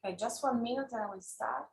Okay, just 1 minute and I will start.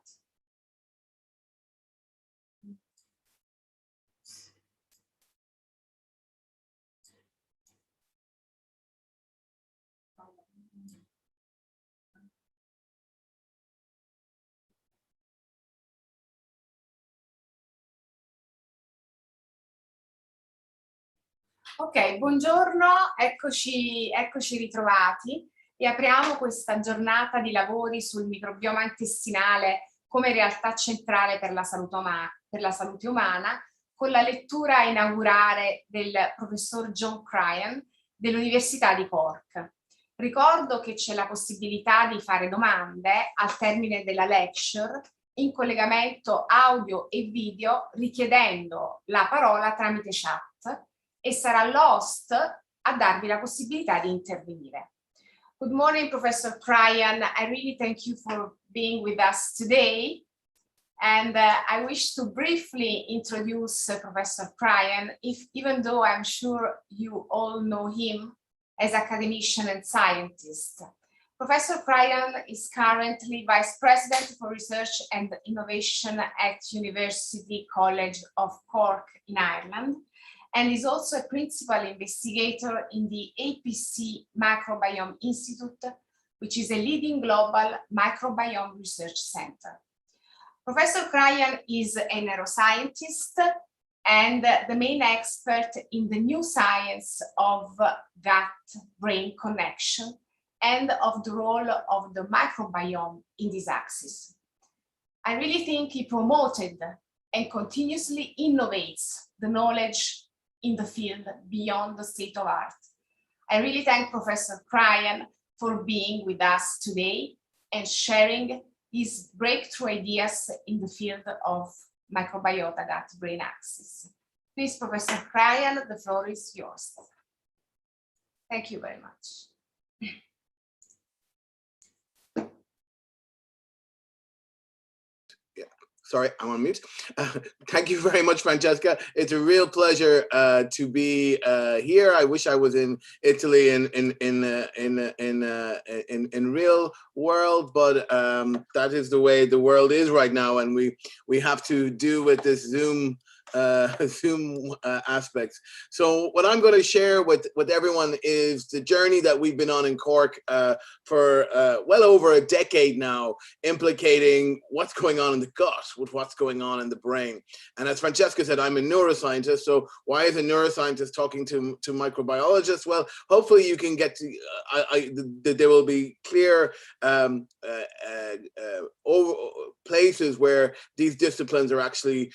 Ok, buongiorno, eccoci ritrovati e apriamo questa giornata di lavori sul microbioma intestinale come realtà centrale per la salute umana con la lettura inaugurale del professor John Cryan dell'Università di Cork. Ricordo che c'è la possibilità di fare domande al termine della lecture in collegamento audio e video richiedendo la parola tramite chat e sarà l'host a darvi la possibilità di intervenire. Good morning, Professor Cryan. I really thank you for being with us today. And I wish to briefly introduce Professor Cryan, even though I'm sure you all know him as academician and scientist. Professor Cryan is currently Vice President for Research and Innovation at University College of Cork in Ireland, and is also a principal investigator in the APC Microbiome Institute, which is a leading global microbiome research center. Professor Cryan is a neuroscientist and the main expert in the new science of gut-brain connection and of the role of the microbiome in this axis. I really think he promoted and continuously innovates the knowledge in the field beyond the state of art. I really thank Professor Cryan for being with us today and sharing his breakthrough ideas in the field of microbiota-gut-brain axis. Please, Professor Cryan, the floor is yours. Thank you very much. Sorry, I'm on mute. Thank you very much, Francesca. It's a real pleasure to be here. I wish I was in Italy in real world, but that is the way the world is right now, and we have to do with this Zoom aspects. So what I'm going to share with everyone is the journey that we've been on in Cork for well over a decade now, implicating what's going on in the gut with what's going on in the brain. And as Francesca said, I'm a neuroscientist. So why is a neuroscientist talking to microbiologists? Well, hopefully you can get to, there will be clear places where these disciplines are actually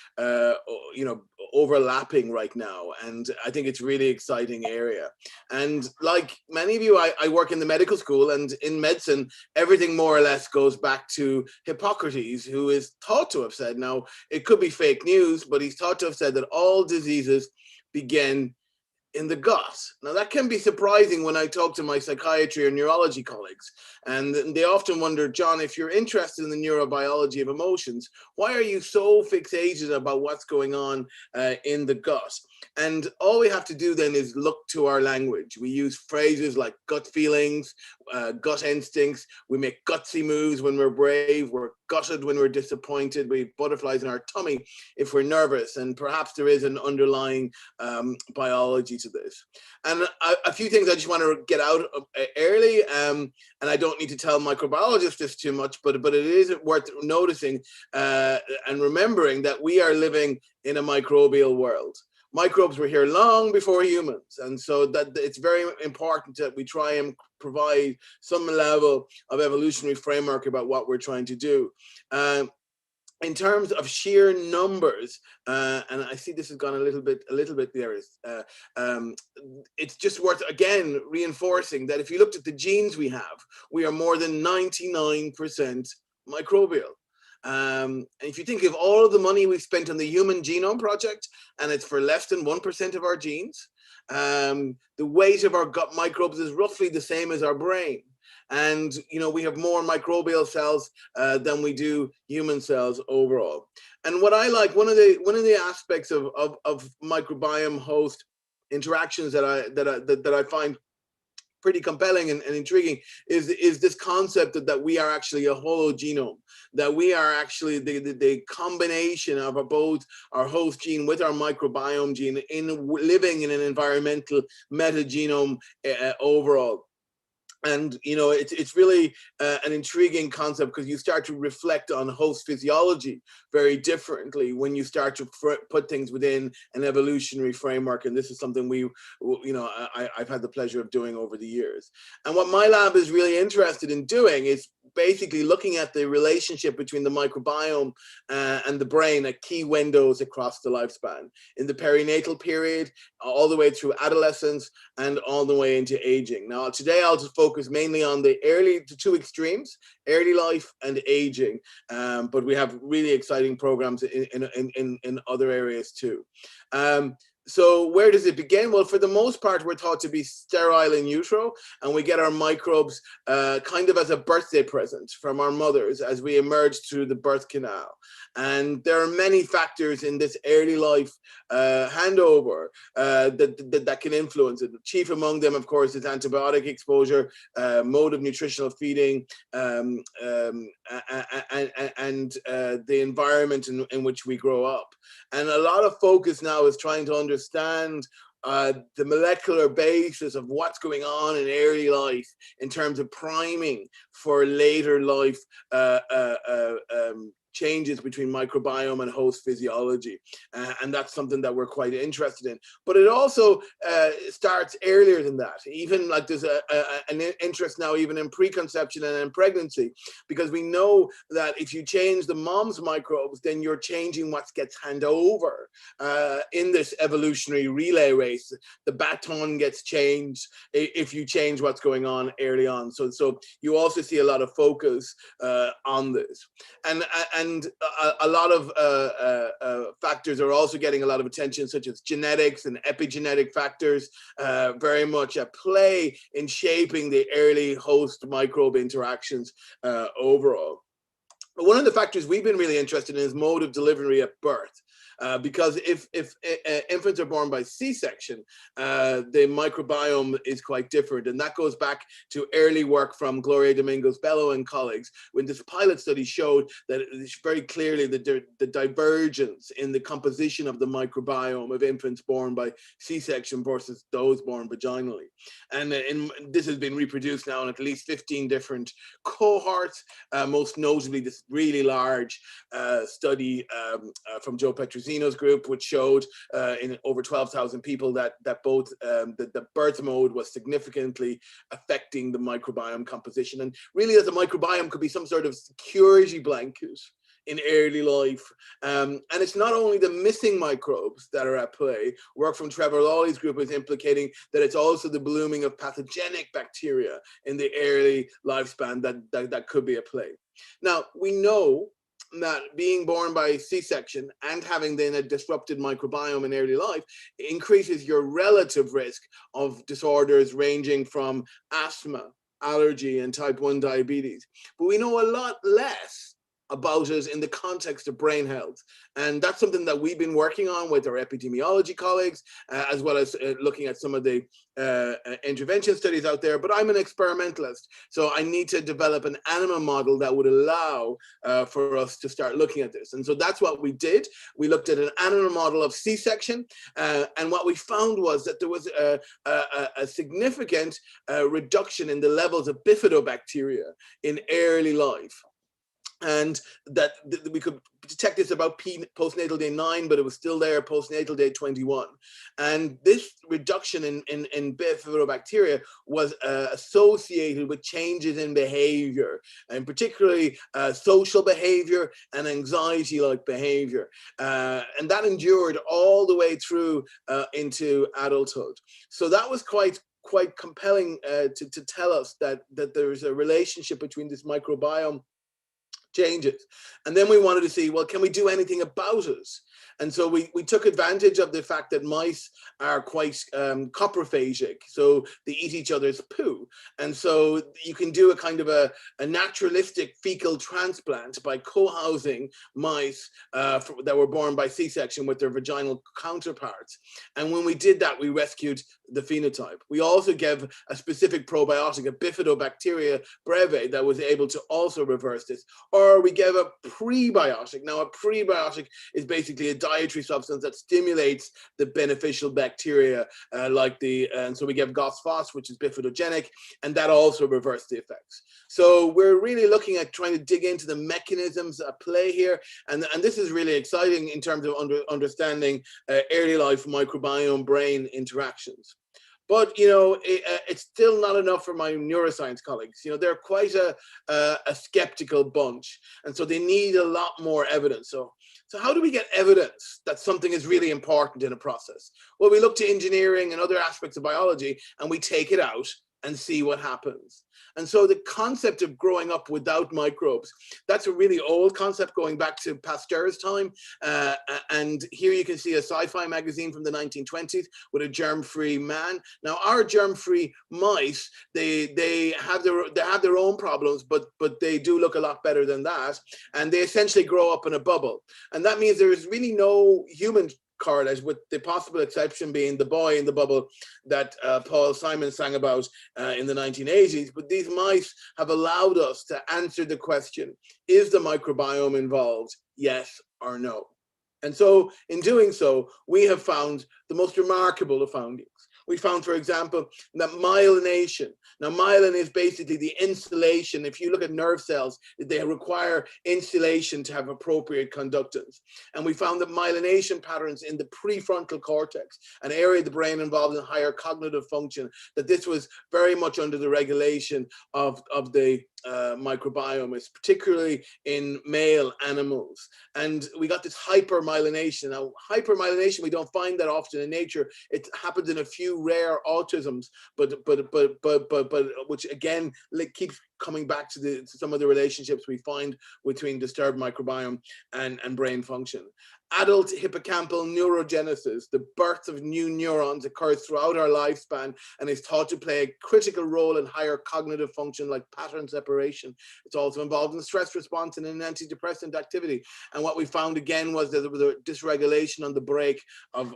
overlapping right now, and I think it's really exciting area. And like many of you, I work in the medical school, and in medicine everything more or less goes back to Hippocrates, who is thought to have said, now it could be fake news, but he's thought to have said that all diseases begin in the gut. Now that can be surprising when I talk to my psychiatry or neurology colleagues, and they often wonder, John, if you're interested in the neurobiology of emotions, why are you so fixated about what's going on in the gut? And all we have to do then is look to our language. We use phrases like gut feelings, gut instincts. We make gutsy moves when we're brave. We're gutted when we're disappointed. We have butterflies in our tummy if we're nervous. And perhaps there is an underlying biology to this. And a few things I just want to get out early. And I don't need to tell microbiologists this too much, but it is worth noticing and remembering that we are living in a microbial world. Microbes were here long before humans, and so that it's very important that we try and provide some level of evolutionary framework about what we're trying to do. In terms of sheer numbers, and I see this has gone a little bit there. It's just worth again reinforcing that if you looked at the genes we have, we are more than 99% microbial. And if you think of all of the money we've spent on the Human Genome Project, and it's for less than 1% of our genes, the weight of our gut microbes is roughly the same as our brain. And, you know, we have more microbial cells than we do human cells overall. And what I like, one of the aspects of microbiome host interactions that I find pretty compelling and intriguing is this concept that we are actually a hologenome, that we are actually the combination of both our host gene with our microbiome gene in living in an environmental metagenome overall. And, you know, it's really an intriguing concept, because you start to reflect on host physiology very differently when you start to put things within an evolutionary framework. And this is something I've had the pleasure of doing over the years. And what my lab is really interested in doing is basically looking at the relationship between the microbiome and the brain at key windows across the lifespan, in the perinatal period, all the way through adolescence, and all the way into aging. Now, today I'll just focus mainly on the two extremes, early life and aging, but we have really exciting programs in other areas too. So where does it begin? Well, for the most part, we're thought to be sterile in utero, and we get our microbes kind of as a birthday present from our mothers as we emerge through the birth canal. And there are many factors in this early life handover that can influence it. Chief among them, of course, is antibiotic exposure, mode of nutritional feeding, and the environment in which we grow up. And a lot of focus now is trying to understand the molecular basis of what's going on in early life in terms of priming for later life changes between microbiome and host physiology. And that's something that we're quite interested in. But it also starts earlier than that. Even like there's an interest now even in preconception and in pregnancy, because we know that if you change the mom's microbes, then you're changing what gets handed over in this evolutionary relay race. The baton gets changed if you change what's going on early on. So you also see a lot of focus on this. And a lot of factors are also getting a lot of attention, such as genetics and epigenetic factors, very much at play in shaping the early host microbe interactions overall. But one of the factors we've been really interested in is mode of delivery at birth. Because if infants are born by C-section, the microbiome is quite different. And that goes back to early work from Gloria Domingos-Bello and colleagues, when this pilot study showed that it's very clearly the divergence in the composition of the microbiome of infants born by C-section versus those born vaginally. And this has been reproduced now in at least 15 different cohorts, most notably this really large study from Joe Petrosino's group, which showed in over 12,000 people that both the birth mode was significantly affecting the microbiome composition. And really, as a microbiome could be some sort of security blanket in early life. And it's not only the missing microbes that are at play. Work from Trevor Lawley's group is implicating that it's also the blooming of pathogenic bacteria in the early lifespan that could be at play. Now, we know that being born by C-section and having then a disrupted microbiome in early life increases your relative risk of disorders ranging from asthma, allergy, and type 1 diabetes. But we know a lot less about it in the context of brain health. And that's something that we've been working on with our epidemiology colleagues, as well as looking at some of the intervention studies out there. But I'm an experimentalist, so I need to develop an animal model that would allow for us to start looking at this. And so that's what we did. We looked at an animal model of C-section, and what we found was that there was a significant reduction in the levels of bifidobacteria in early life. And that we could detect this about postnatal day 9, but it was still there postnatal day 21. And this reduction in bifidobacteria was associated with changes in behavior, and particularly social behavior and anxiety-like behavior. And that endured all the way through into adulthood. So that was quite compelling to tell us that there's a relationship between this microbiome changes. And then we wanted to see, well, can we do anything about it? And so we took advantage of the fact that mice are quite coprophagic, so they eat each other's poo. And so you can do a kind of a naturalistic fecal transplant by co-housing mice that were born by C-section with their vaginal counterparts. And when we did that, we rescued the phenotype. We also gave a specific probiotic, a Bifidobacteria breve, that was able to also reverse this. Or we gave a prebiotic. Now, a prebiotic is basically a dietary substance that stimulates the beneficial bacteria, and so we gave Gos-Fos, which is bifidogenic, and that also reversed the effects. So we're really looking at trying to dig into the mechanisms at play here, and this is really exciting in terms of understanding early life microbiome-brain interactions. But, you know, it's still not enough for my neuroscience colleagues. You know, they're quite a skeptical bunch, and so they need a lot more evidence. So how do we get evidence that something is really important in a process? Well, we look to engineering and other aspects of biology, and we take it out and see what happens. And so the concept of growing up without microbes, that's a really old concept going back to Pasteur's time. And here you can see a sci-fi magazine from the 1920s with a germ-free man. Now, our germ-free mice, they have their own problems, but they do look a lot better than that. And they essentially grow up in a bubble. And that means there is really no human correlate, with the possible exception being the boy in the bubble that Paul Simon sang about in the 1980s. But these mice have allowed us to answer the question, is the microbiome involved? Yes or no? And so in doing so, we have found the most remarkable of findings. We found, for example, that myelination. Now, myelin is basically the insulation. If you look at nerve cells, they require insulation to have appropriate conductance. And we found that myelination patterns in the prefrontal cortex, an area of the brain involved in higher cognitive function, that this was very much under the regulation of the microbiome, particularly in male animals. And we got this hypermyelination. Now, hypermyelination, we don't find that often in nature. It happens in a few rare autisms, but which again keeps coming back to some of the relationships we find between disturbed microbiome and brain function. Adult hippocampal neurogenesis, the birth of new neurons, occurs throughout our lifespan and is thought to play a critical role in higher cognitive function like pattern separation. It's also involved in stress response and in antidepressant activity. And what we found again was that there was a dysregulation on the brake of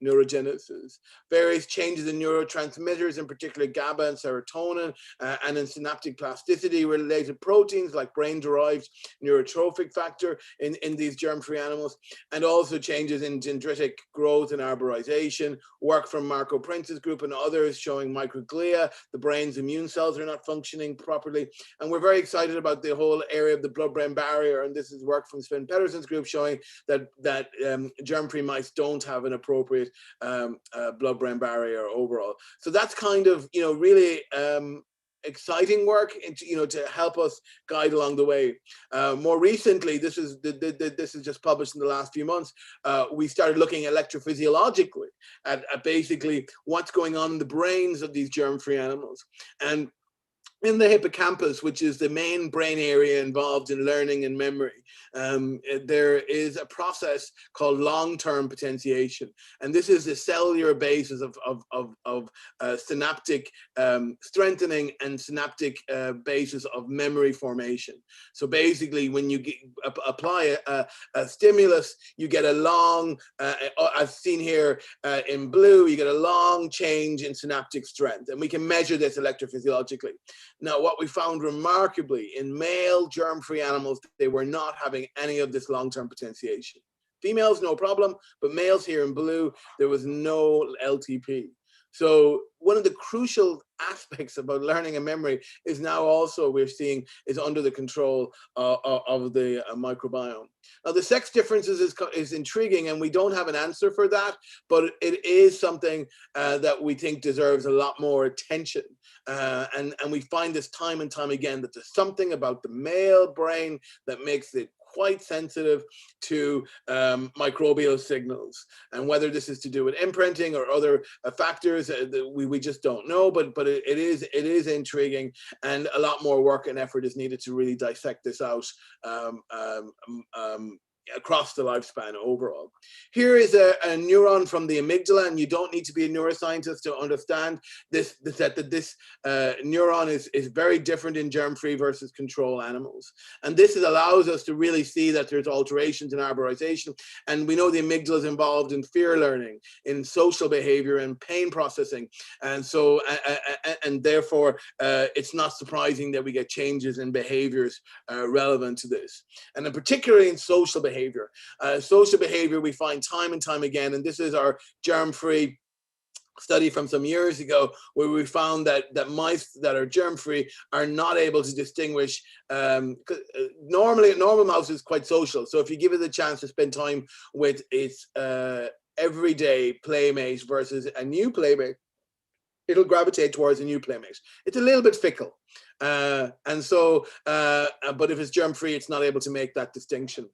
neurogenesis. Various changes in neurotransmitters, in particular GABA and serotonin, and in synaptic plasticity related proteins like brain-derived neurotrophic factor in these germ-free animals, and also changes in dendritic growth and arborization. Work from Marco Prince's group and others showing microglia, the brain's immune cells are not functioning properly. And we're very excited about the whole area of the blood-brain barrier, and this is work from Sven Pettersson's group showing that germ-free mice don't have an appropriate blood-brain barrier overall. So that's kind of, you know, really exciting work, to help us guide along the way. More recently, this is just published in the last few months. We started looking electrophysiologically at basically what's going on in the brains of these germ-free animals. And in the hippocampus, which is the main brain area involved in learning and memory, there is a process called long-term potentiation. And this is the cellular basis of synaptic strengthening and synaptic basis of memory formation. So basically, when you apply a stimulus, you get a long, as seen here in blue, you get a long change in synaptic strength. And we can measure this electrophysiologically. Now, what we found remarkably in male germ-free animals, they were not having any of this long-term potentiation. Females, no problem, but males here in blue, there was no LTP. So one of the crucial aspects about learning and memory is now also we're seeing is under the control of the microbiome. Now, the sex differences is intriguing, and we don't have an answer for that, but it is something that we think deserves a lot more attention. And we find this time and time again that there's something about the male brain that makes it quite sensitive to microbial signals, and whether this is to do with imprinting or other factors, we just don't know. But it is intriguing, and a lot more work and effort is needed to really dissect this out across the lifespan overall. Here is a neuron from the amygdala, and you don't need to be a neuroscientist to understand this neuron is very different in germ-free versus control animals. And this allows us to really see that there's alterations in arborization. And we know the amygdala is involved in fear learning, in social behavior, and pain processing. And so, and therefore, it's not surprising that we get changes in behaviors relevant to this. And in particularly in social behavior. Social behavior we find time and time again, and this is our germ-free study from some years ago, where we found that mice that are germ-free are not able to distinguish. Normally, a normal mouse is quite social, so if you give it the chance to spend time with its everyday playmate versus a new playmate, it'll gravitate towards a new playmate. It's a little bit fickle. And so, but if it's germ-free, it's not able to make that distinction.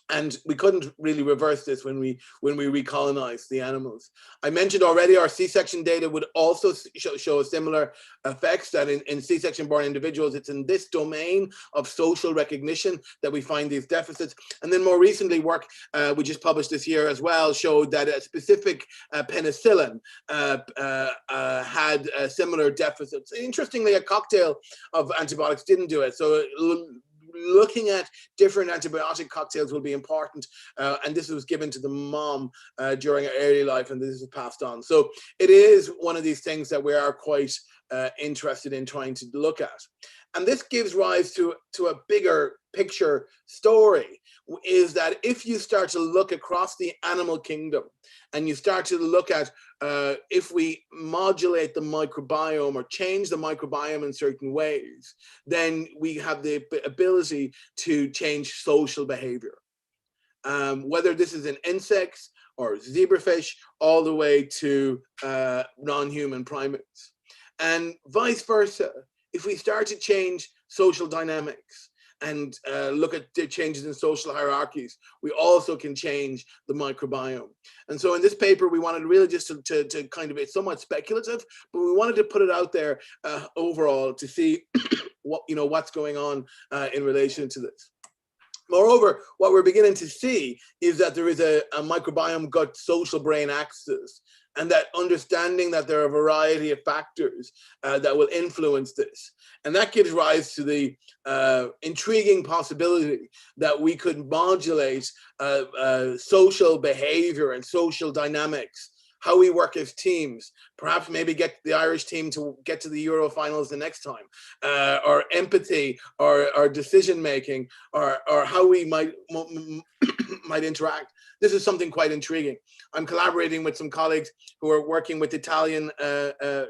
And we couldn't really reverse this when we recolonized the animals. I mentioned already our C-section data would also show similar effects, that in C-section born individuals, it's in this domain of social recognition that we find these deficits. And then more recently work, we just published this year as well, showed that a specific penicillin had similar deficits. Interestingly, a cocktail of antibiotics didn't do it. So looking at different antibiotic cocktails will be important, and this was given to the mom during her early life, and this is passed on. So it is one of these things that we are quite interested in trying to look at. And this gives rise to a bigger picture story, is that if you start to look across the animal kingdom and you start to look at if we modulate the microbiome or change the microbiome in certain ways, then we have the ability to change social behavior. Whether this is in insects or zebrafish, all the way to non-human primates. And vice versa, if we start to change social dynamics and look at the changes in social hierarchies, we also can change the microbiome. And so in this paper, we wanted really just to kind of, it's somewhat speculative, but we wanted to put it out there overall to see what's going on in relation to this. Moreover, what we're beginning to see is that there is a microbiome-gut social brain axis, and that understanding that there are a variety of factors that will influence this. And that gives rise to the intriguing possibility that we could modulate social behavior and social dynamics, how we work as teams, perhaps maybe get the Irish team to get to the Euro finals the next time, or empathy, or decision making, or how we might interact. This is something quite intriguing. I'm collaborating with some colleagues who are working with Italian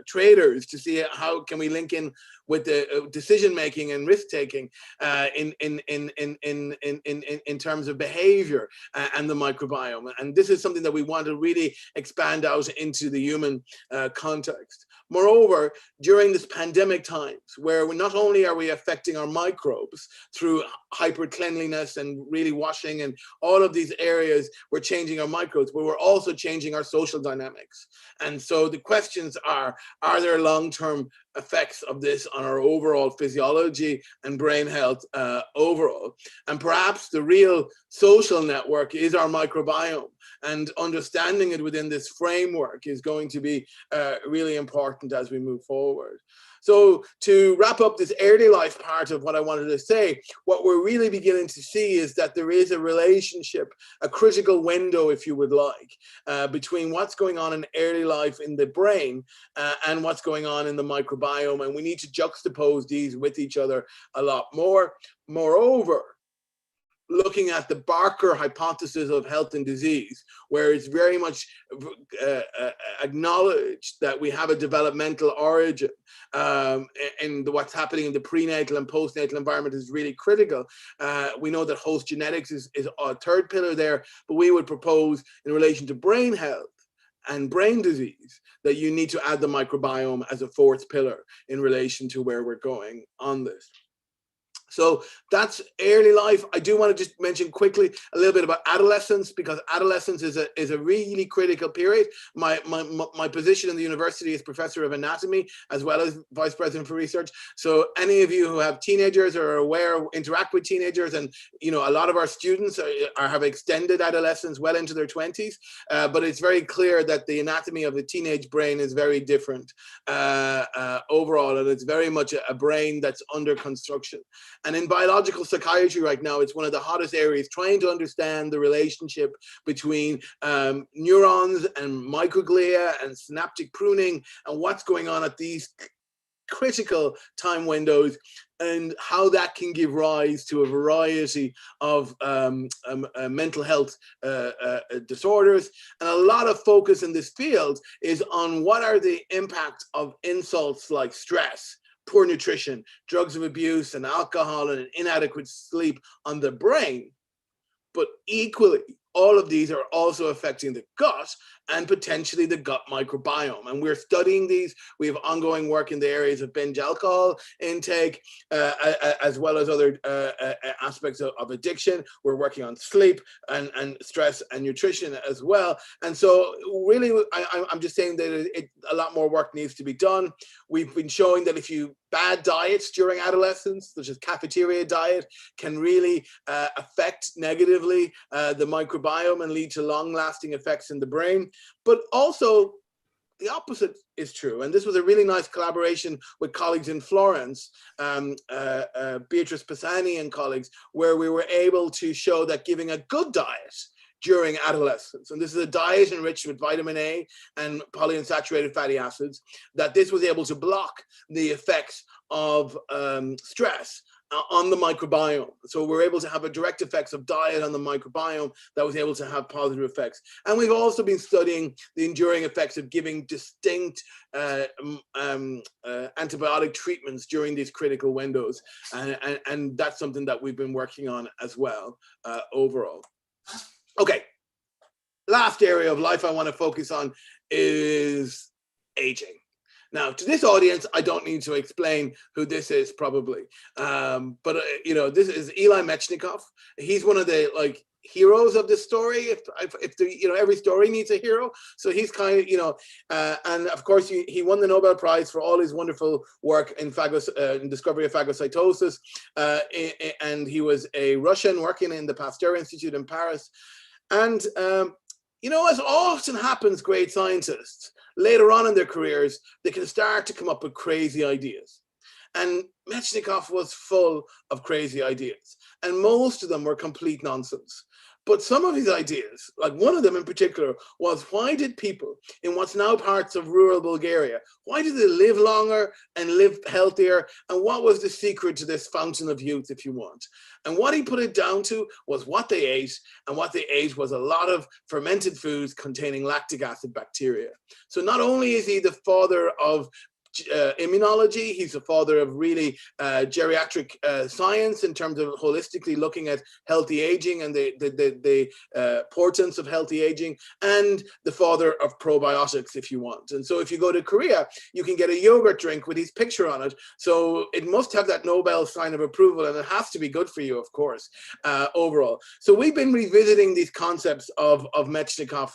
traders to see how can we link in with the decision making and risk taking in terms of behavior and the microbiome. And this is something that we want to really expand out into the human context. Moreover, during this pandemic times, where not only are we affecting our microbes through hyper cleanliness and really washing and all of these areas, we're changing our microbes, but we're also changing our social dynamics. And so the questions are there long-term effects of this on our overall physiology and brain health overall? And perhaps the real social network is our microbiome, and understanding it within this framework is going to be really important as we move forward. So to wrap up this early life part of what I wanted to say, what we're really beginning to see is that there is a relationship, a critical window, if you would like, between what's going on in early life in the brain and what's going on in the microbiome. And we need to juxtapose these with each other a lot more. Moreover, looking at the Barker hypothesis of health and disease, where it's very much acknowledged that we have a developmental origin, and what's happening in the prenatal and postnatal environment is really critical. We know that host genetics is a third pillar there, but we would propose in relation to brain health and brain disease that you need to add the microbiome as a fourth pillar in relation to where we're going on this. So that's early life. I do want to just mention quickly a little bit about adolescence, because adolescence is a really critical period. My position in the university is professor of anatomy as well as vice president for research. So any of you who have teenagers or are aware, interact with teenagers, and you know, a lot of our students have extended adolescence well into their 20s, but it's very clear that the anatomy of the teenage brain is very different overall, and it's very much a brain that's under construction. And in biological psychiatry right now, it's one of the hottest areas, trying to understand the relationship between neurons and microglia and synaptic pruning and what's going on at these critical time windows, and how that can give rise to a variety of mental health disorders. And a lot of focus in this field is on what are the impact of insults like stress, poor nutrition, drugs of abuse, and alcohol, and inadequate sleep on the brain. But equally, all of these are also affecting the gut and potentially the gut microbiome. And we're studying these. We have ongoing work in the areas of binge alcohol intake, as well as other aspects of addiction. We're working on sleep and stress and nutrition as well. And so really, I'm just saying that a lot more work needs to be done. We've been showing that if you bad diets during adolescence, such as cafeteria diet, can really affect negatively the microbiome and lead to long-lasting effects in the brain. But also, the opposite is true. And this was a really nice collaboration with colleagues in Florence, Beatrice Pisani and colleagues, where we were able to show that giving a good diet during adolescence, and this is a diet enriched with vitamin A and polyunsaturated fatty acids, that this was able to block the effects of stress on the microbiome. So we're able to have a direct effects of diet on the microbiome that was able to have positive effects. And we've also been studying the enduring effects of giving distinct antibiotic treatments during these critical windows. And that's something that we've been working on as well overall. Okay, last area of life I want to focus on is aging. Now, to this audience, I don't need to explain who this is, probably. But you know, this is Eli Metchnikoff. He's one of the heroes of this story. If every story needs a hero, so he's kind of and of course he won the Nobel Prize for all his wonderful work in discovery of phagocytosis, and he was a Russian working in the Pasteur Institute in Paris. And as often happens, great scientists, later on in their careers, they can start to come up with crazy ideas. And Metchnikoff was full of crazy ideas, and most of them were complete nonsense. But some of his ideas, like one of them in particular, was why did people in what's now parts of rural Bulgaria, why did they live longer and live healthier? And what was the secret to this fountain of youth, if you want? And what he put it down to was what they ate, and what they ate was a lot of fermented foods containing lactic acid bacteria. So not only is he the father of immunology, he's the father of really geriatric science in terms of holistically looking at healthy aging and the portents of healthy aging, and the father of probiotics, if you want. And so if you go to Korea, you can get a yogurt drink with his picture on it. So it must have that Nobel sign of approval, and it has to be good for you, of course, overall. So we've been revisiting these concepts of Metchnikoff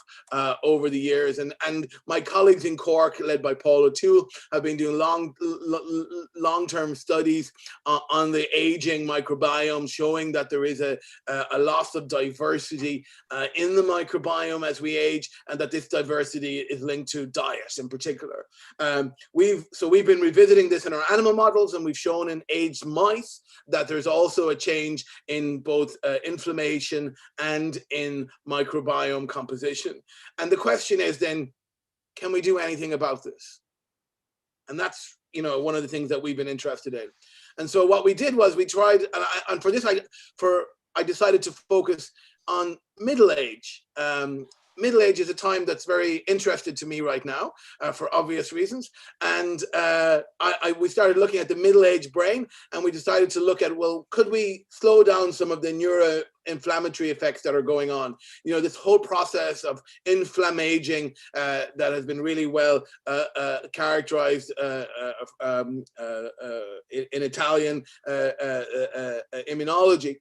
over the years, and my colleagues in Cork, led by Paul O'Toole, have been doing long-term studies on the aging microbiome, showing that there is a loss of diversity in the microbiome as we age, and that this diversity is linked to diet in particular. We've been revisiting this in our animal models, and we've shown in aged mice that there's also a change in both inflammation and in microbiome composition. And the question is then, can we do anything about this? And that's, one of the things that we've been interested in. And so what we did was we tried, and for this, I decided to focus on middle age middle age is a time that's very interested to me right now, for obvious reasons. And we started looking at the middle-aged brain, and we decided to look at, well, could we slow down some of the neuroinflammatory effects that are going on? You know, this whole process of inflammaging that has been really well characterized in Italian immunology,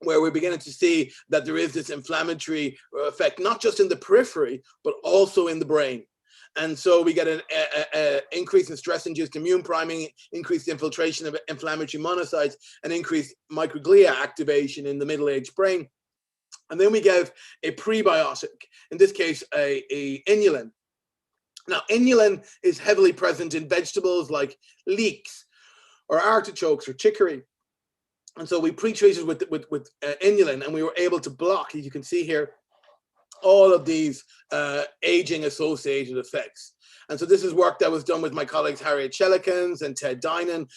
where we're beginning to see that there is this inflammatory effect, not just in the periphery, but also in the brain. And so we get an increase in stress-induced immune priming, increased infiltration of inflammatory monocytes, and increased microglia activation in the middle-aged brain. And then we give a prebiotic, in this case, a inulin. Now, inulin is heavily present in vegetables like leeks or artichokes or chicory. And so we pre-treated with inulin, and we were able to block, as you can see here, all of these aging-associated effects. And so this is work that was done with my colleagues Harriet Shellekins and Ted Dinan,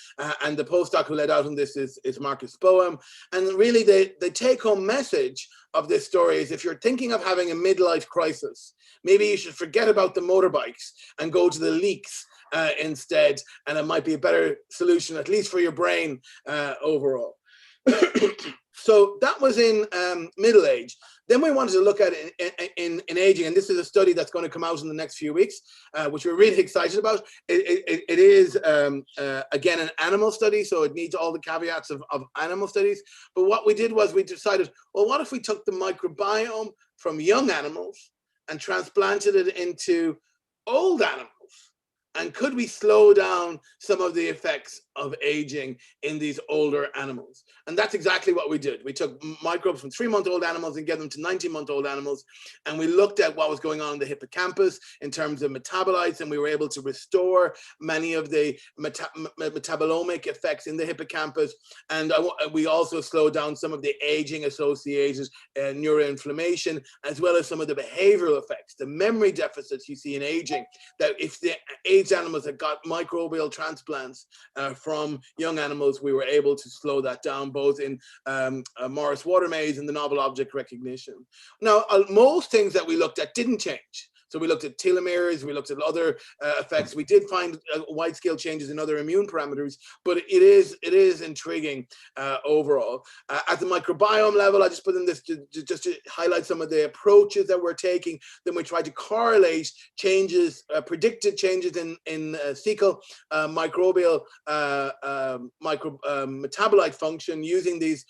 and the postdoc who led out on this is Marcus Boehm. And really the take-home message of this story is, if you're thinking of having a midlife crisis, maybe you should forget about the motorbikes and go to the leeks instead, and it might be a better solution, at least for your brain overall. So that was in middle age. Then we wanted to look at it in aging, and this is a study that's going to come out in the next few weeks, which we're really excited about. It is, again, an animal study, so it needs all the caveats of animal studies. But what we did was we decided, well, what if we took the microbiome from young animals and transplanted it into old animals? And could we slow down some of the effects of aging in these older animals? And that's exactly what we did. We took microbes from 3-month-old animals and gave them to 19-month-old animals. And we looked at what was going on in the hippocampus in terms of metabolites. And we were able to restore many of the metabolomic effects in the hippocampus. And we also slowed down some of the aging-associated neuroinflammation, as well as some of the behavioral effects, the memory deficits you see in aging, that if the aged animals that got microbial transplants from young animals, we were able to slow that down, both in Morris water maze and the novel object recognition. Now, most things that we looked at didn't change. So we looked at telomeres, we looked at other effects. We did find wide-scale changes in other immune parameters, but it is intriguing overall. At the microbiome level, I just put in this just to highlight some of the approaches that we're taking. Then we tried to correlate changes, predicted changes in fecal microbial metabolite function using these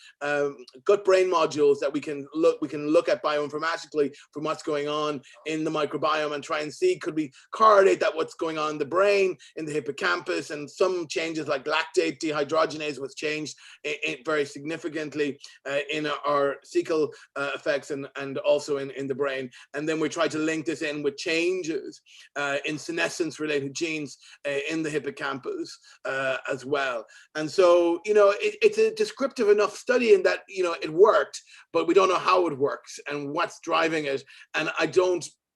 gut-brain modules that we can look at bioinformatically from what's going on in the microbiome, and try and see, could we correlate that what's going on in the brain, in the hippocampus, and some changes like lactate dehydrogenase was changed very significantly in our fecal effects and also in the brain. And then we tried to link this in with changes in senescence related genes in the hippocampus as well. And so, you know, it's a descriptive enough study in that, you know, it worked, but we don't know how it works and what's driving it. And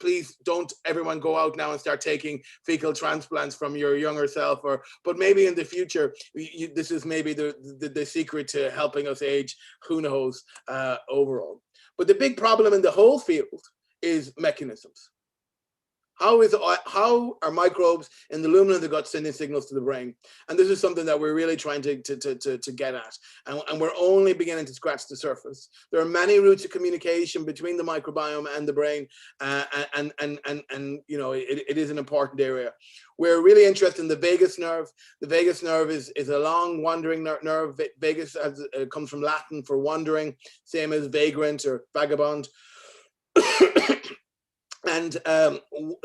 please don't everyone go out now and start taking fecal transplants from your younger self, but maybe in the future, this is maybe the secret to helping us age, who knows, overall. But the big problem in the whole field is mechanisms. How are microbes in the lumen of the gut sending signals to the brain? And this is something that we're really trying to get at. And we're only beginning to scratch the surface. There are many routes of communication between the microbiome and the brain. And you know, it is an important area. We're really interested in the vagus nerve. The vagus nerve is a long wandering nerve. Vagus comes from Latin for wandering, same as vagrant or vagabond. And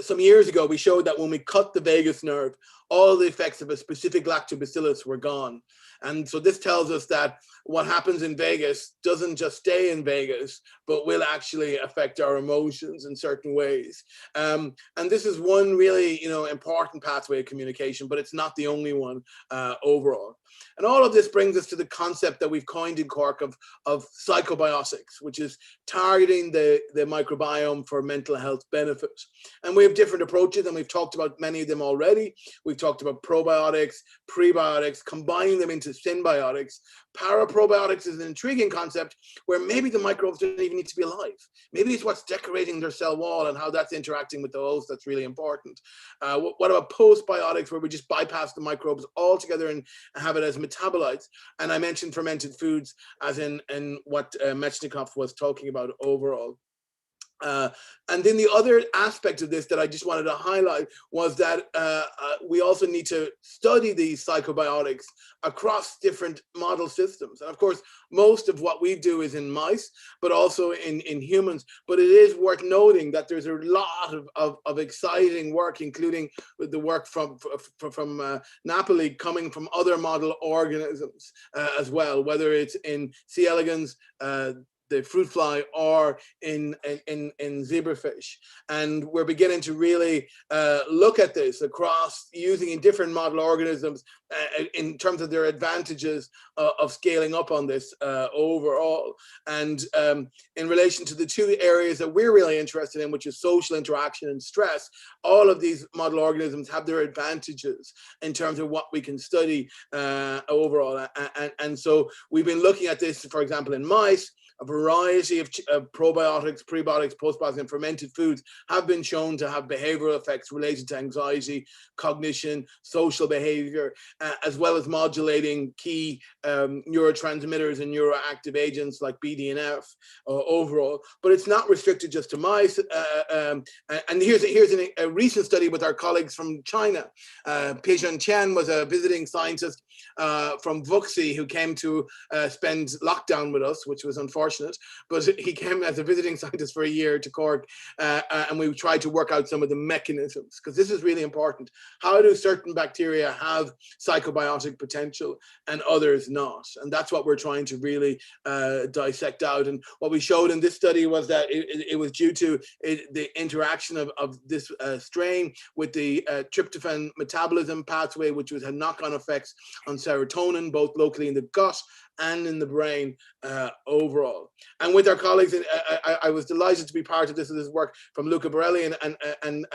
some years ago, we showed that when we cut the vagus nerve, all the effects of a specific lactobacillus were gone. And so this tells us that what happens in Vegas doesn't just stay in Vegas, but will actually affect our emotions in certain ways. And this is one really, you know, important pathway of communication, but it's not the only one overall. And all of this brings us to the concept that we've coined in Cork of psychobiotics, which is targeting the microbiome for mental health benefits. And we have different approaches, and we've talked about many of them already. We've talked about probiotics, prebiotics, combining them into symbiotics, paraprobiotics, probiotics is an intriguing concept where maybe the microbes don't even need to be alive. Maybe it's what's decorating their cell wall and how that's interacting with the host that's really important. What about postbiotics, where we just bypass the microbes altogether and have it as metabolites? And I mentioned fermented foods as in what Mechnikov was talking about overall. And then the other aspect of this that I just wanted to highlight was that we also need to study these psychobiotics across different model systems. And of course, most of what we do is in mice, but also in humans. But it is worth noting that there's a lot of exciting work, including with the work from Napoli, coming from other model organisms as well, whether it's in C. elegans, the fruit fly, or in zebrafish. And we're beginning to really look at this across using in different model organisms in terms of their advantages of scaling up on this overall. And in relation to the two areas that we're really interested in, which is social interaction and stress, all of these model organisms have their advantages in terms of what we can study overall. And so we've been looking at this, for example, in mice. A variety of probiotics, prebiotics, postbiotics, and fermented foods have been shown to have behavioral effects related to anxiety, cognition, social behavior, as well as modulating key neurotransmitters and neuroactive agents like BDNF overall. But it's not restricted just to mice. And here's a recent study with our colleagues from China. Peixian Chen was a visiting scientist from Wuxi who came to spend lockdown with us, which was unfortunate. But he came as a visiting scientist for a year to Cork, and we tried to work out some of the mechanisms, because this is really important. How do certain bacteria have psychobiotic potential and others not? And that's what we're trying to really dissect out. And what we showed in this study was that it was due to the interaction of this strain with the tryptophan metabolism pathway, which had knock-on effects on serotonin, both locally in the gut and in the brain overall. And with our colleagues, I was delighted to be part of this work from Luca Borelli and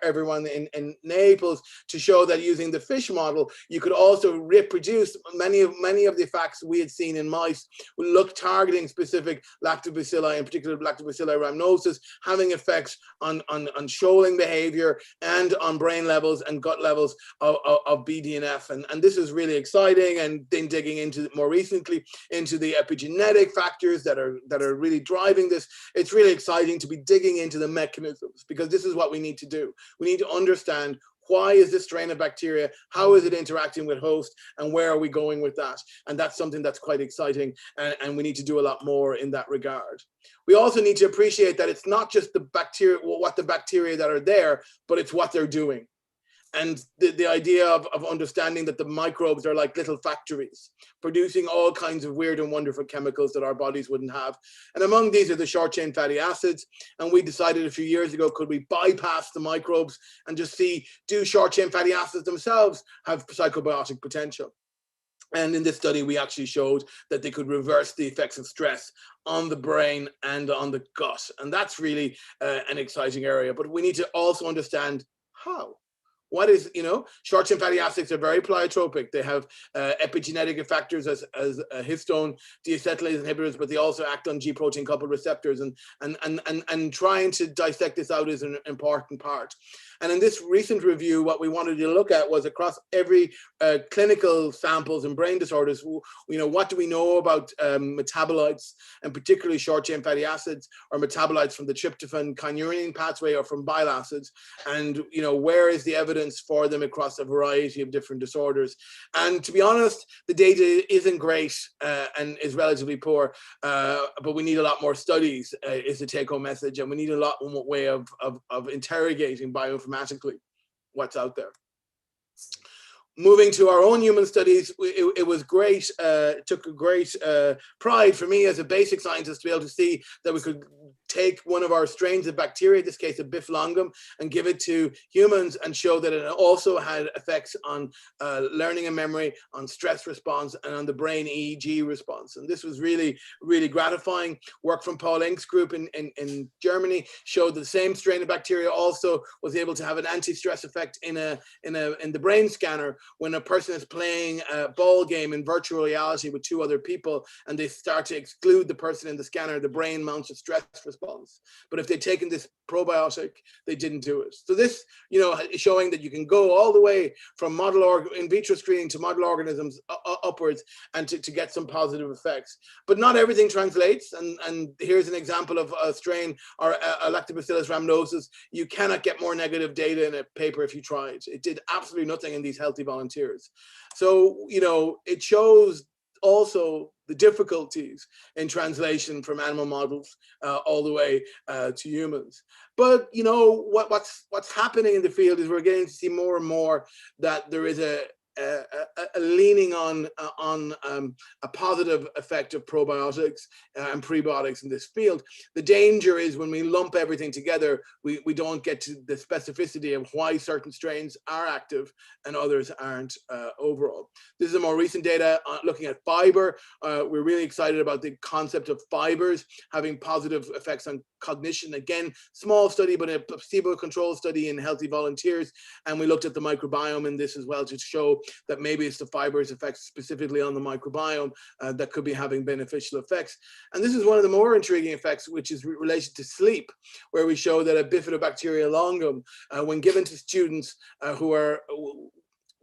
everyone in Naples, to show that using the fish model, you could also reproduce many of the effects we had seen in mice, targeting specific lactobacilli, in particular lactobacilli rhamnosus, having effects on shoaling behavior and on brain levels and gut levels of BDNF. And this is really exciting. And then digging into more recently into the epigenetic factors that are really driving this, it's really exciting to be digging into the mechanisms, because this is what we need to do. We need to understand, why is this strain of bacteria? How is it interacting with host? And where are we going with that? And that's something that's quite exciting. And we need to do a lot more in that regard. We also need to appreciate that it's not just the bacteria, what the bacteria that are there, but it's what they're doing. And the idea of understanding that the microbes are like little factories, producing all kinds of weird and wonderful chemicals that our bodies wouldn't have. And among these are the short-chain fatty acids. And we decided a few years ago, could we bypass the microbes and just see, do short-chain fatty acids themselves have psychobiotic potential? And in this study, we actually showed that they could reverse the effects of stress on the brain and on the gut. And that's really an exciting area. But we need to also understand how. What is, short-chain fatty acids are very pleiotropic. They have epigenetic factors as histone deacetylase inhibitors, but they also act on G protein coupled receptors. And trying to dissect this out is an important part. And in this recent review, what we wanted to look at was across every clinical samples and brain disorders, what do we know about metabolites, and particularly short-chain fatty acids, or metabolites from the tryptophan kynurenine pathway or from bile acids, and where is the evidence for them across a variety of different disorders. And to be honest, the data isn't great and is relatively poor, but we need a lot more studies is the take-home message, and we need a lot more way of interrogating bioinformatically what's out there. Moving to our own human studies, it was great, took a great pride for me as a basic scientist to be able to see that we could take one of our strains of bacteria, in this case a biflongum, and give it to humans and show that it also had effects on learning and memory, on stress response, and on the brain EEG response. And this was really, really gratifying. Work from Paul Inck's group in Germany showed the same strain of bacteria also was able to have an anti-stress effect in the brain scanner when a person is playing a ball game in virtual reality with two other people, and they start to exclude the person in the scanner, the brain mounts a stress response. But if they'd taken this probiotic, they didn't do it. So this, you know, is showing that you can go all the way from in vitro screening to model organisms upwards, and to get some positive effects. But not everything translates, and here's an example of a strain, or a Lactobacillus rhamnosus. You cannot get more negative data in a paper if you tried. It did absolutely nothing in these healthy volunteers. So, you know, it shows also the difficulties in translation from animal models all the way to humans. But, you know, what's happening in the field is we're getting to see more and more that there is a leaning on a positive effect of probiotics and prebiotics in this field. The danger is when we lump everything together, we don't get to the specificity of why certain strains are active and others aren't overall. This is a more recent data looking at fiber. We're really excited about the concept of fibers having positive effects on cognition. Again, small study, but a placebo-controlled study in healthy volunteers. And we looked at the microbiome in this as well to show that maybe it's the fibers effects specifically on the microbiome that could be having beneficial effects. And this is one of the more intriguing effects, which is related to sleep, where we show that a bifidobacteria longum, when given to students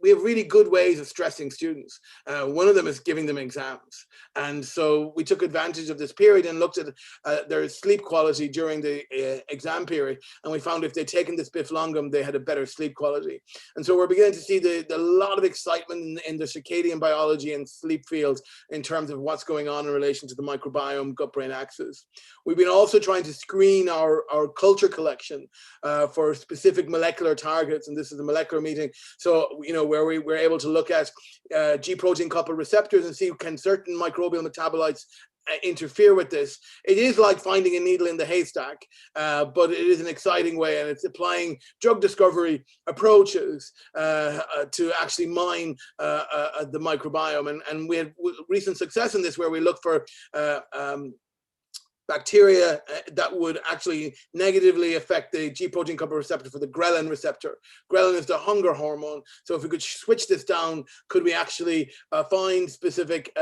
we have really good ways of stressing students. One of them is giving them exams. And so we took advantage of this period and looked at their sleep quality during the exam period. And we found if they'd taken this biflongum, they had a better sleep quality. And so we're beginning to see the lot of excitement in the circadian biology and sleep fields in terms of what's going on in relation to the microbiome-gut-brain axis. We've been also trying to screen our culture collection for specific molecular targets. And this is a molecular meeting. So, you know, where we're able to look at G protein coupled receptors and see can certain microbial metabolites interfere with this. It is like finding a needle in the haystack, but it is an exciting way, and it's applying drug discovery approaches to actually mine the microbiome. And we had recent success in this, where we look for bacteria that would actually negatively affect the G protein coupled receptor for the ghrelin receptor. Ghrelin is the hunger hormone. So if we could switch this down, could we actually find specific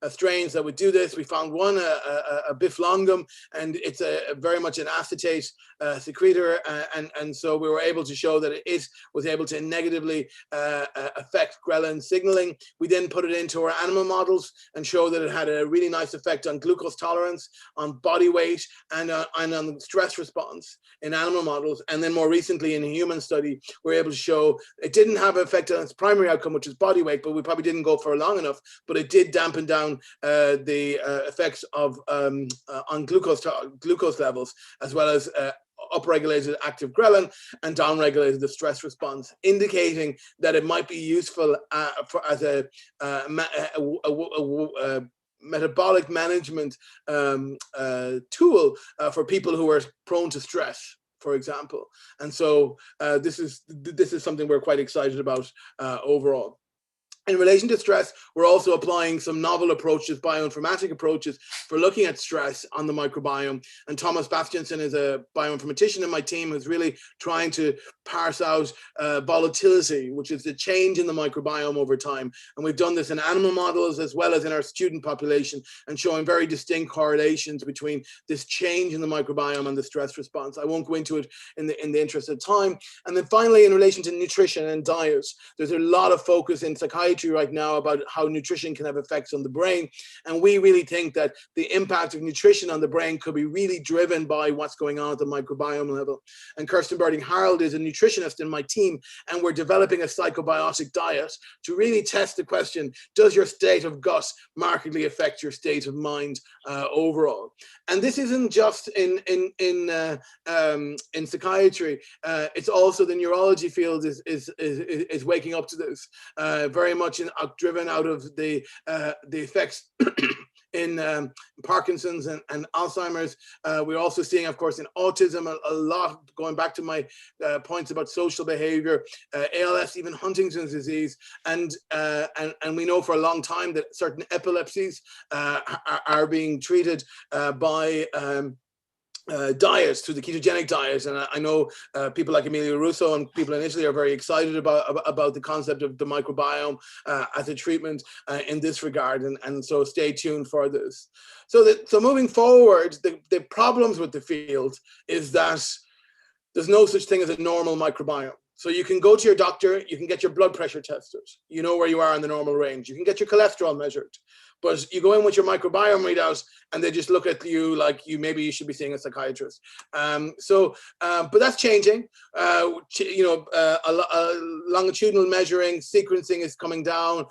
strains that would do this? We found one, a biflongum, and it's very much an acetate secretor. And so we were able to show that it was able to negatively affect ghrelin signaling. We then put it into our animal models and show that it had a really nice effect on glucose tolerance, on body weight, and on stress response in animal models. And then more recently in a human study, we were able to show it didn't have an effect on its primary outcome, which is body weight, but we probably didn't go for long enough, but it did dampen down the effects of on glucose levels, as well as upregulated active ghrelin and downregulated the stress response, indicating that it might be useful as a metabolic management tool for people who are prone to stress, for example. And so this is something we're quite excited about overall. In relation to stress, we're also applying some novel approaches, bioinformatic approaches, for looking at stress on the microbiome. And Thomas Bastiansen is a bioinformatician in my team who's really trying to parse out volatility, which is the change in the microbiome over time. And we've done this in animal models as well as in our student population, and showing very distinct correlations between this change in the microbiome and the stress response. I won't go into it in the interest of time. And then finally, in relation to nutrition and diet, there's a lot of focus in psychiatry right now about how nutrition can have effects on the brain. And we really think that the impact of nutrition on the brain could be really driven by what's going on at the microbiome level. And Kirsten Birding-Harold is a nutritionist in my team, and we're developing a psychobiotic diet to really test the question, does your state of gut markedly affect your state of mind overall? And this isn't just in psychiatry, it's also the neurology field is waking up to this very much driven out of the effects in Parkinson's and Alzheimer's. We're also seeing, of course, in autism a lot, going back to my points about social behavior, ALS, even Huntington's disease, and we know for a long time that certain epilepsies are being treated by diets, through the ketogenic diet. And I know people like Emilio Russo and people in Italy are very excited about the concept of the microbiome as a treatment in this regard, and so stay tuned for this. So moving forward, the problems with the field is that there's no such thing as a normal microbiome. So you can go to your doctor, you can get your blood pressure tested, you know where you are in the normal range, you can get your cholesterol measured, but you go in with your microbiome readout and they just look at you like maybe you should be seeing a psychiatrist. But that's changing. Longitudinal measuring, sequencing is coming down.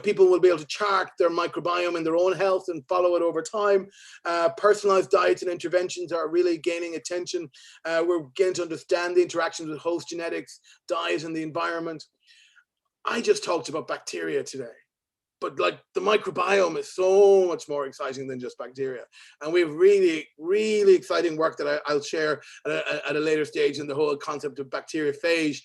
People will be able to chart their microbiome in their own health and follow it over time. Personalized diets and interventions are really gaining attention. We're getting to understand the interactions with host genetics, diet, and the environment. I just talked about bacteria today, but like the microbiome is so much more exciting than just bacteria. And we have really, really exciting work that I'll share at a later stage in the whole concept of bacteriophage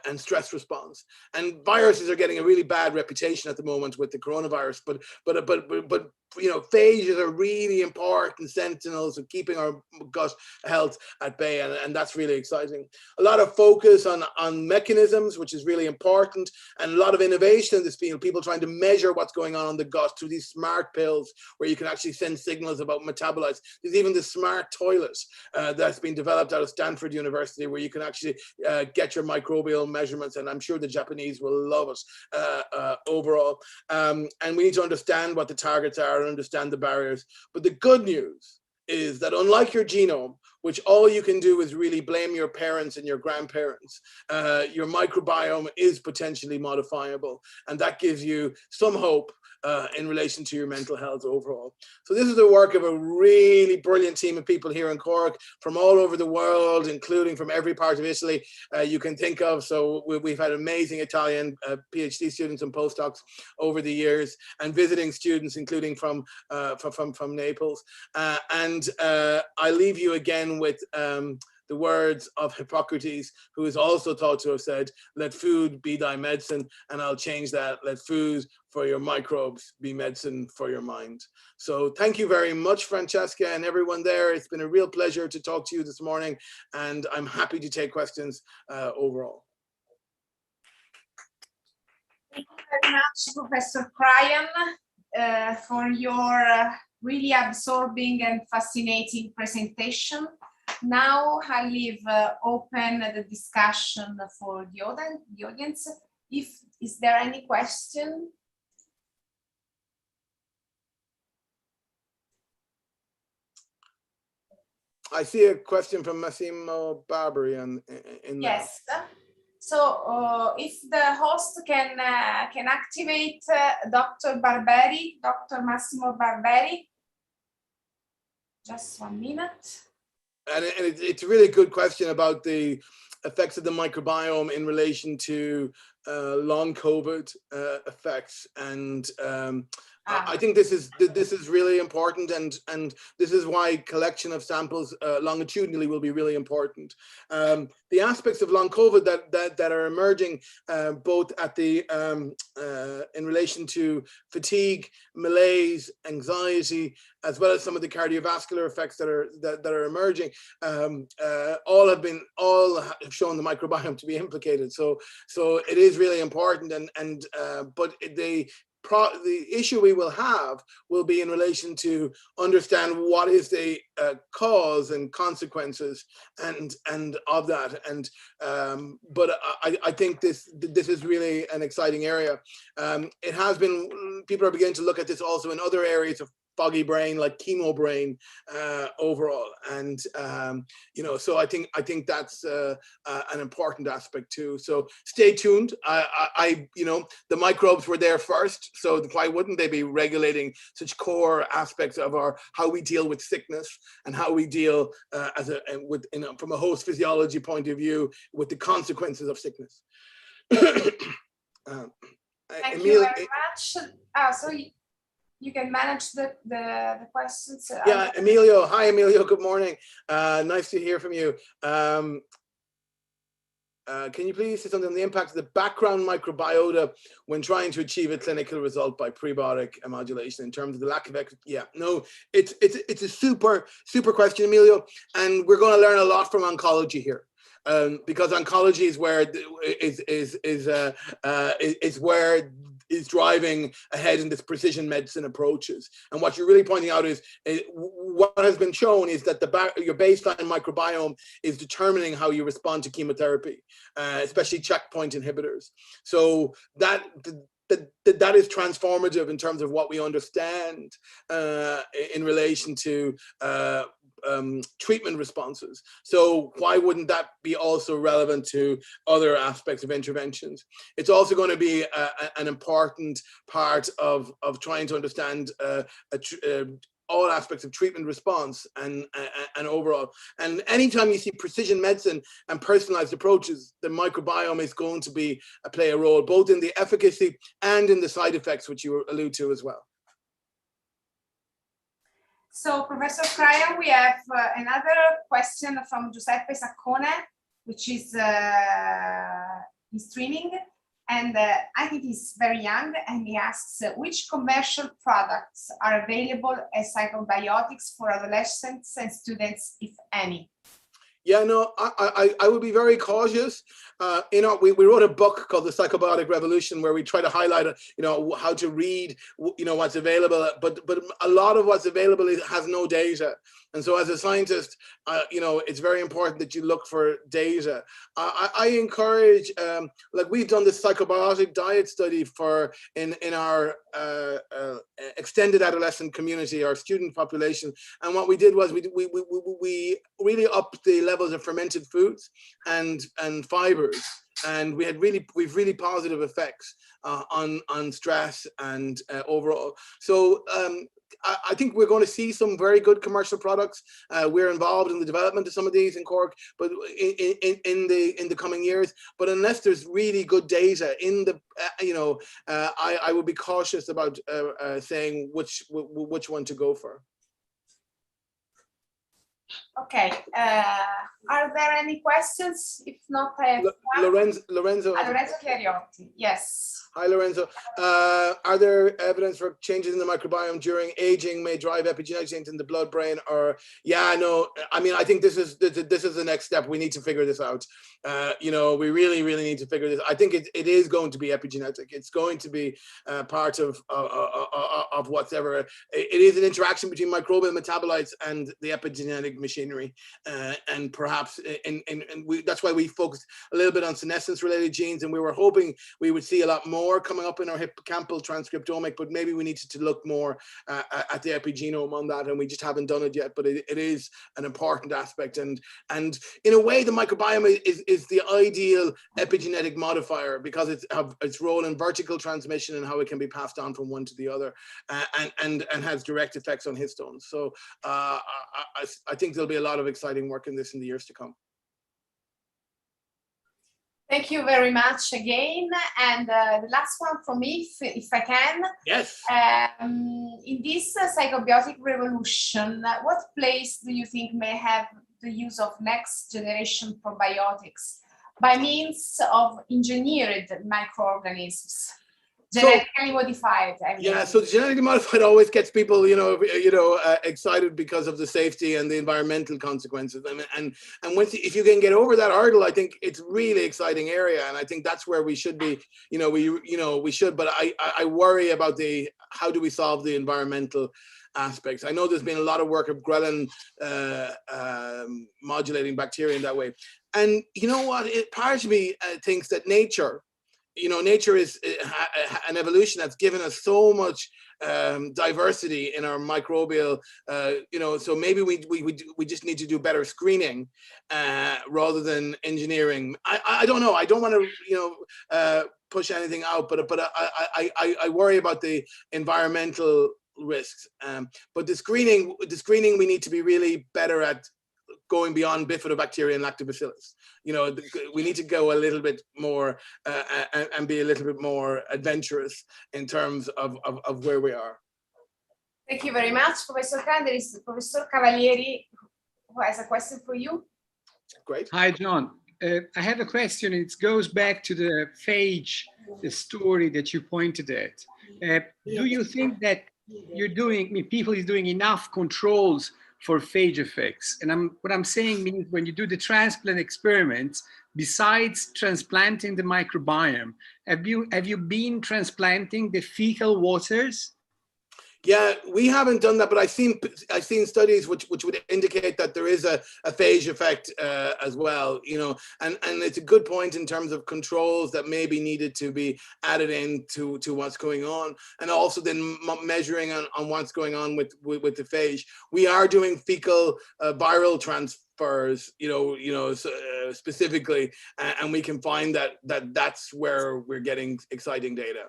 and stress response. And viruses are getting a really bad reputation at the moment with the coronavirus, but phages are really important sentinels of keeping our gut health at bay, and that's really exciting. A lot of focus on mechanisms, which is really important, and a lot of innovation in this field, people trying to measure what's going on in the gut through these smart pills where you can actually send signals about metabolites. There's even the smart toilet that's been developed out of Stanford University where you can actually get your microbial measurements, and I'm sure the Japanese will love it overall. And we need to understand what the targets are and understand the barriers. But the good news is that unlike your genome, which all you can do is really blame your parents and your grandparents, your microbiome is potentially modifiable, and that gives you some hope in relation to your mental health overall. So this is the work of a really brilliant team of people here in Cork from all over the world, including from every part of Italy you can think of. So we've had amazing Italian PhD students and postdocs over the years, and visiting students, including from Naples. And I leave you again with the words of Hippocrates, who is also thought to have said, "Let food be thy medicine," and I'll change that, "Let food for your microbes be medicine for your mind." So thank you very much, Francesca, and everyone there. It's been a real pleasure to talk to you this morning, and I'm happy to take questions overall. Thank you very much, Professor Cryan, for your really absorbing and fascinating presentation. Now I leave open the discussion for the audience. Is there any question? I see a question from Massimo Barbari in yes. So if the host can activate Dr. Barberi, Dr. Massimo Barberi. Just 1 minute. And it's a really good question about the effects of the microbiome in relation to long COVID effects, and I think this is really important, and this is why collection of samples longitudinally will be really important. The aspects of long COVID that are emerging, both at the in relation to fatigue, malaise, anxiety, as well as some of the cardiovascular effects that are emerging, all have shown the microbiome to be implicated. So it is really important, but the issue we will have will be in relation to understand what is the cause and consequences and of that. And but I think this is really an exciting area. It has been, people are beginning to look at this also in other areas of foggy brain, like chemo brain overall, and so I think that's an important aspect too. So stay tuned. The microbes were there first, so why wouldn't they be regulating such core aspects of how we deal with sickness and how we deal from a host physiology point of view with the consequences of sickness. Thank you very much. So you can manage the questions. Yeah, Emilio. Hi, Emilio. Good morning. Nice to hear from you. Can you please say something on the impact of the background microbiota when trying to achieve a clinical result by prebiotic modulation in terms of the lack of yeah, no, it's a super question, Emilio, and we're going to learn a lot from oncology here. Because oncology is where is driving ahead in this precision medicine approaches. And what you're really pointing out is what has been shown is that your baseline microbiome is determining how you respond to chemotherapy, especially checkpoint inhibitors. So that is transformative in terms of what we understand in relation to treatment responses. So why wouldn't that be also relevant to other aspects of interventions? It's also going to be an important part of trying to understand all aspects of treatment response and overall. And anytime you see precision medicine and personalized approaches, the microbiome is going to play a role both in the efficacy and in the side effects, which you allude to as well. So, Professor Cryer, we have another question from Giuseppe Saccone, which is streaming, and I think he's very young, and he asks, which commercial products are available as psychobiotics for adolescents and students, if any? Yeah, no, I would be very cautious. We wrote a book called The Psychobiotic Revolution, where we try to highlight, how to read, what's available. But a lot of what's available has no data. And so as a scientist, it's very important that you look for data. I encourage, like we've done this psychobiotic diet study in our extended adolescent community, our student population. And what we did was we really upped the levels of fermented foods and fibers. And we've really positive effects on stress and overall. So I think we're going to see some very good commercial products. We're involved in the development of some of these in Cork, but in the coming years. But unless there's really good data in the, I would be cautious about saying which one to go for. Okay. Are there any questions? If not, I have Lorenzo Chiariotti. Yes. Hi, Lorenzo. Are there evidence for changes in the microbiome during aging may drive epigenetic change in the blood-brain? Or I think this is the next step. We need to figure this out. We really need to figure this. I think it is going to be epigenetic. It's going to be part of whatever. It is an interaction between microbial metabolites and the epigenetic machinery, and perhaps that's why we focused a little bit on senescence-related genes, and we were hoping we would see a lot more coming up in our hippocampal transcriptomic, but maybe we needed to look more at the epigenome on that, and we just haven't done it yet. But it is an important aspect, and in a way, the microbiome is the ideal epigenetic modifier because its role in vertical transmission and how it can be passed on from one to the other, and has direct effects on histones. So I think there'll be a lot of exciting work in this in the years to come. Thank you very much again. And the last one from me, if I can. Yes. In this psychobiotic revolution, what place do you think may have the use of next generation probiotics by means of engineered microorganisms? Genetically modified. Yeah, so genetically modified always gets people, excited because of the safety and the environmental consequences. And if you can get over that hurdle, I think it's really exciting area, and I think that's where we should be. We should. But I worry about how do we solve the environmental aspects. I know there's been a lot of work of ghrelin modulating bacteria in that way, and you know what? Part of me thinks that nature is an evolution that's given us so much diversity in our microbial, so maybe we just need to do better screening rather than engineering. I don't know. I don't want to, push anything out, but I worry about the environmental risks. But the screening, we need to be really better at going beyond bifidobacteria and lactobacillus. You know, we need to go a little bit more and be a little bit more adventurous in terms of where we are. Thank you very much, Professor Khan. There is Professor Cavalieri who has a question for you. Great. Hi, John. I have a question. It goes back to the phage, the story that you pointed at. Do you think that people is doing enough controls for phage effects? And what I'm saying means when you do the transplant experiments, besides transplanting the microbiome, have you been transplanting the fecal waters? Yeah, we haven't done that, but I've seen studies which would indicate that there is a phage effect as well, you know, and it's a good point in terms of controls that maybe needed to be added in to what's going on, and also then measuring on what's going on with the phage. We are doing fecal viral transfers, specifically, and we can find that's where we're getting exciting data.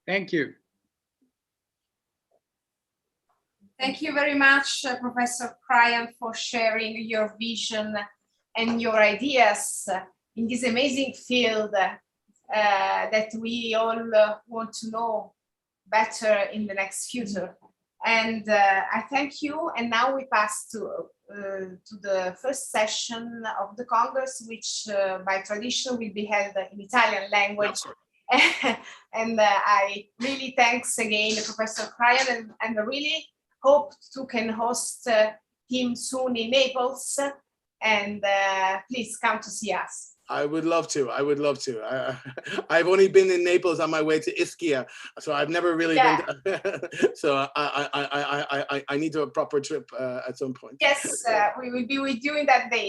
Thank you. Thank you very much, Professor Cryan, for sharing your vision and your ideas in this amazing field that we all want to know better in the next future. And I thank you. And now we pass to the first session of the Congress, which by tradition will be held in Italian language. And I really thanks again Professor Cryan, and really hope to can host him soon in Naples, and please come to see us. I would love to. I've only been in Naples on my way to Ischia, so I've never really been to, so I need to have a proper trip at some point. Yes, we will be with you in that day.